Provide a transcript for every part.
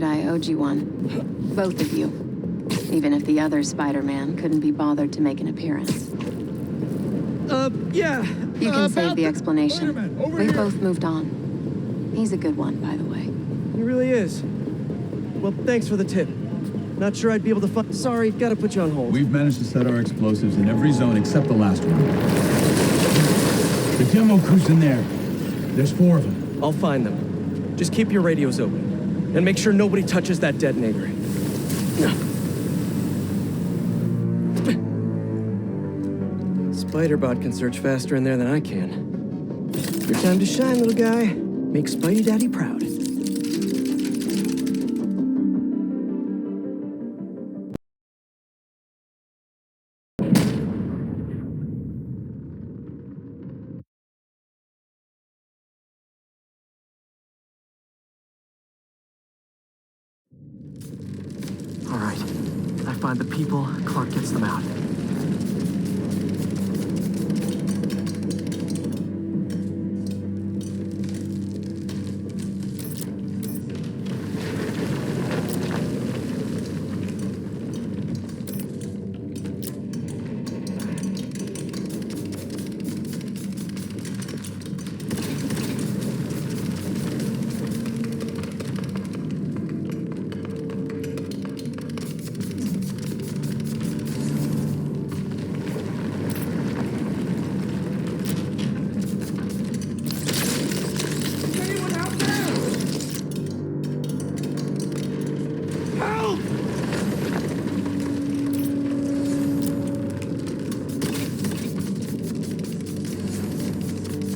I owed you one. Both of you. Even if the other Spider-Man couldn't be bothered to make an appearance. Yeah. You can save the explanation. Spider-Man, We've here. both moved on. He's a good one, by the way. He really is. Well, thanks for the tip. Not sure I'd be able to find... Sorry, gotta put you on hold. We've managed to set our explosives in every zone except the last one. The demo crew's in there. There's 4 of them. I'll find them. Just keep your radios open. And make sure nobody touches that detonator. Spider-Bot can search faster in there than I can. Your time to shine, little guy. Make Spidey Daddy proud. All right. I find the people, Clarke gets them out.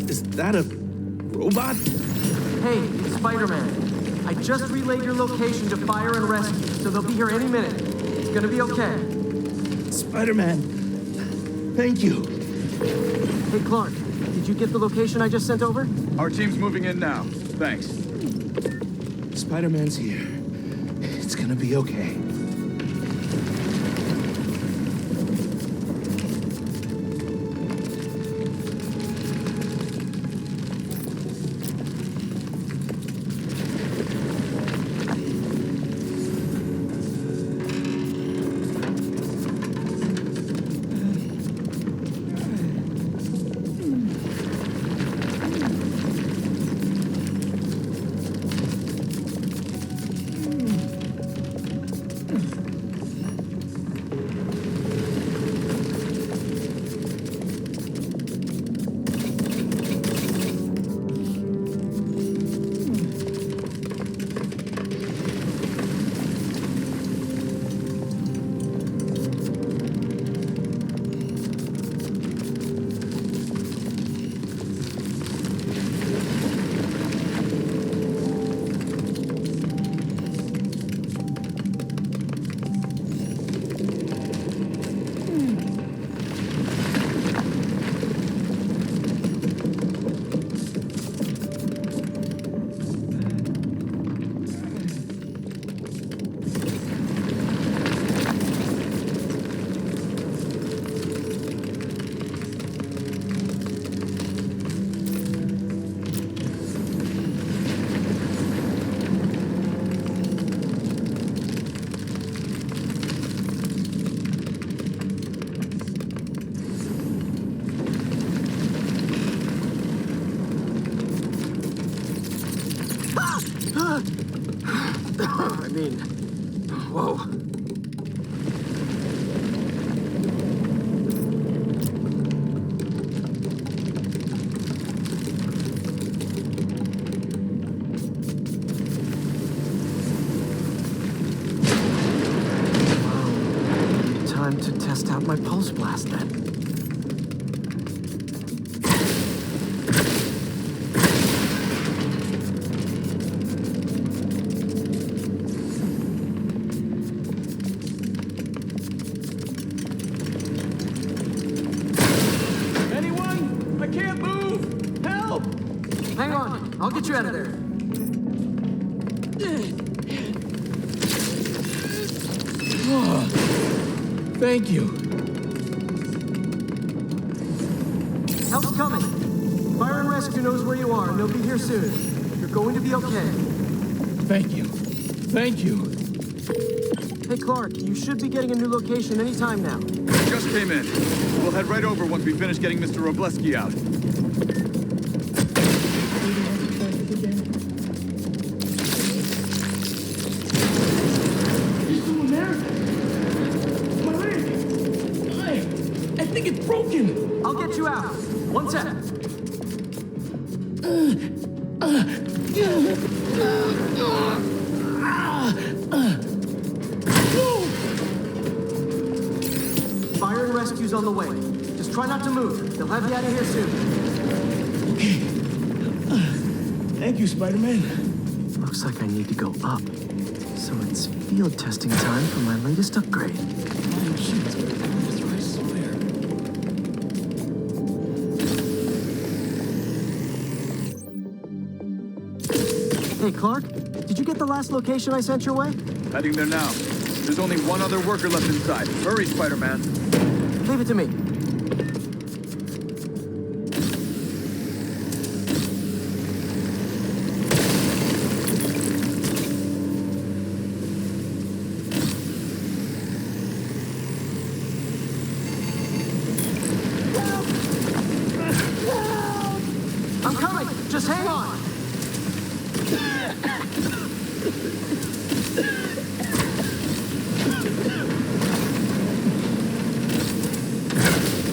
Is that a robot? Hey, it's Spider-Man. I just relayed your location to fire and rescue, so they'll be here any minute. It's gonna be okay. Spider-Man. Thank you. Hey, Clarke, did you get the location I just sent over? Our team's moving in now. Thanks. Spider-Man's here. It's gonna be okay. I mean, whoa. Wow. Time to test out my pulse blast then. Hang on, I'll get you out of there. Thank you. Help's coming. Fire and rescue knows where you are, and they'll be here soon. You're going to be okay. Thank you. Thank you. Hey, Clarke, you should be getting a new location anytime now. Just came in. We'll head right over once we finish getting Mr. Robleski out. There's someone there? My leg! I think it's broken! I'll get you out. One sec. Fire and rescue's on the way. Just try not to move. They'll have you out of here soon. Okay. Thank you, Spider-Man. Looks like I need to go up. So it's field testing time for my latest upgrade. Oh, shit, it's better than this, I swear. Hey, Clarke, did you get the last location I sent your way? Heading there now. There's only one other worker left inside. Hurry, Spider-Man. Leave it to me. I'm coming! Just hang on!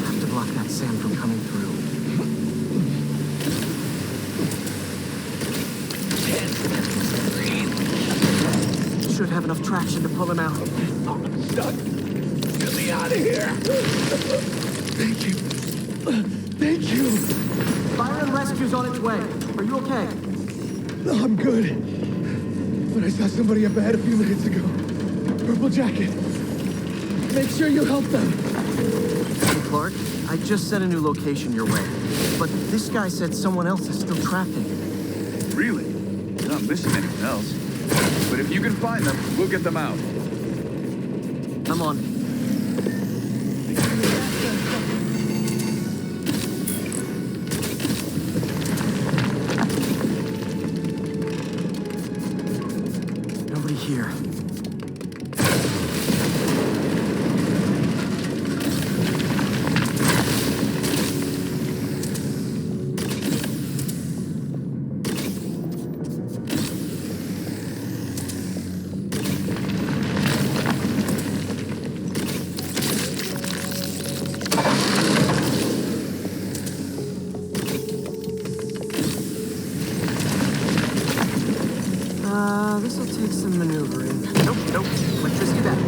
Have to block that sand from coming through. Should have enough traction to pull him out. I'm stuck. Get me out of here. Thank you. Thank you. Fire and rescue's on its way. Are you okay? No, I'm good. But I saw somebody up ahead a few minutes ago. Purple jacket. Make sure you help them. Hey, Clarke, I just sent a new location your way. But this guy said someone else is still trapped in here. Really? You're not missing anyone else. But if you can find them, we'll get them out. I'm on it. Nobody here. This'll take some maneuvering. Nope, electricity back.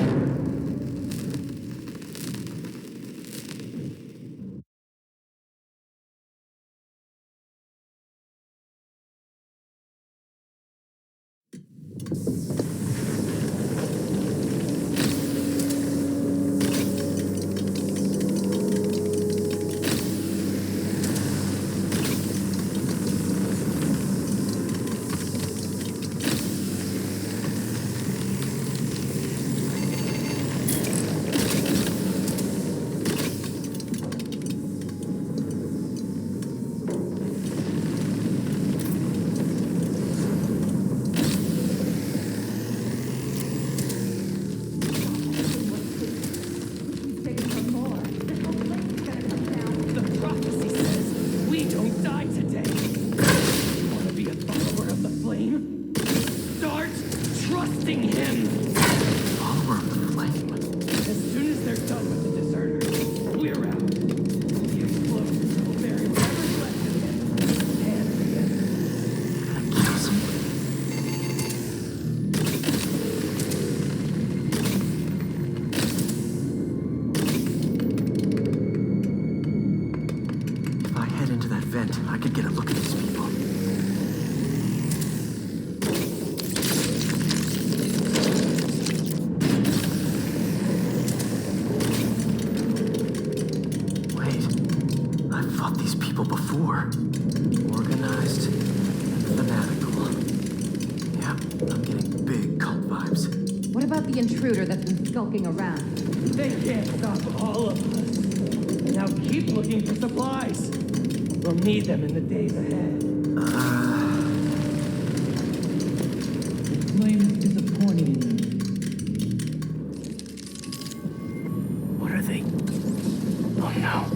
I could get a look at these people. Wait, I've fought these people before. Organized and fanatical. Yeah, I'm getting big cult vibes. What about the intruder that's been skulking around? They can't stop all of us. Now keep looking for supplies. We'll need them in the days ahead. The flame is disappointing. What are they? Oh no.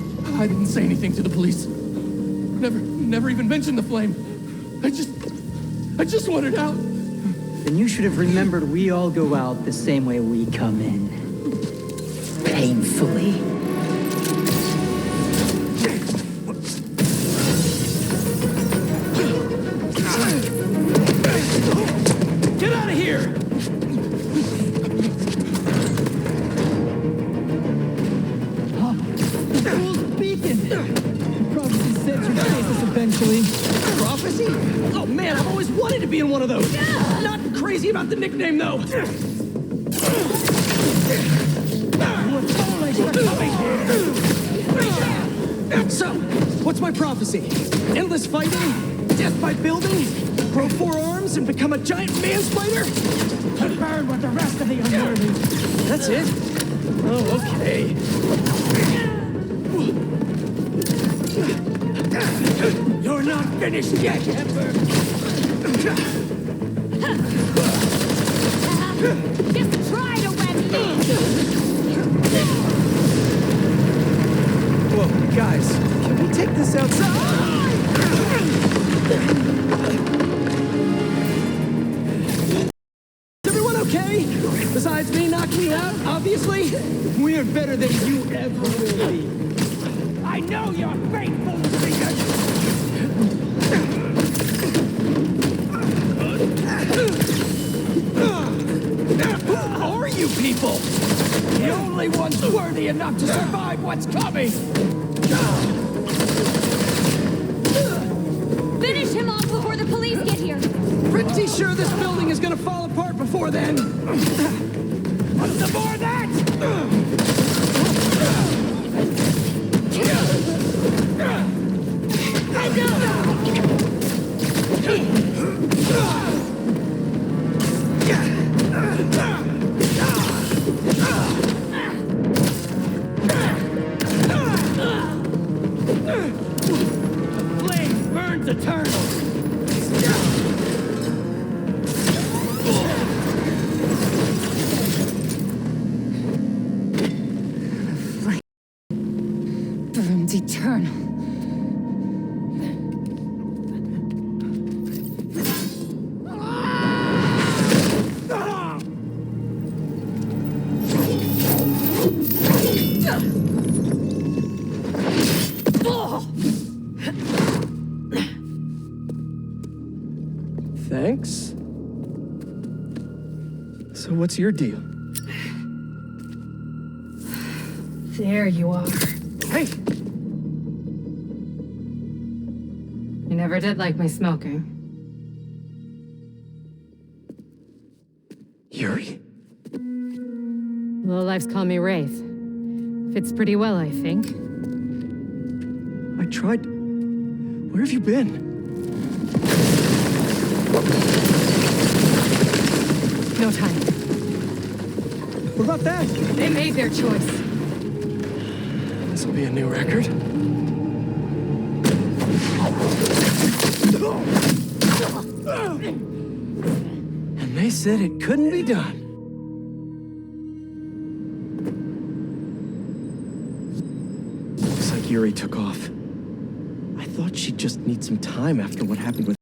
I didn't say anything to the police. Never even mentioned the flame. I just wanted out. Then you should have remembered we all go out the same way we come in. Painfully. Get out of here! The fool's beacon! Prophecy said you'd face us eventually. Prophecy? Oh man, I've always wanted to be in one of those. Not crazy about the nickname though. So, what's my prophecy? Endless fighting? Death by building? Grow 4 arms and become a giant man spider? And burn with the rest of the unworthy. That's it? Oh, okay. You're not finished yet, Ember! Just try to wet me! Whoa, guys, can we take this outside? Is everyone okay? Besides me knocking you out, obviously? We're better than you ever will be. I know you're faithful, Seeker! Who are you people? The only ones worthy enough to survive what's coming! Finish him off before the police get here! Pretty sure this building is gonna fall apart before then! What's the more that? Flame burns eternal! Burns eternal. Thanks. So what's your deal? There you are. Hey! You never did like my smoking. Yuri? Lowlifes call me Wraith. Fits pretty well, I think. I tried... Where have you been? No time. What about that? They made their choice. This'll be a new record. And they said it couldn't be done. Looks like Yuri took off. I thought she'd just need some time after what happened with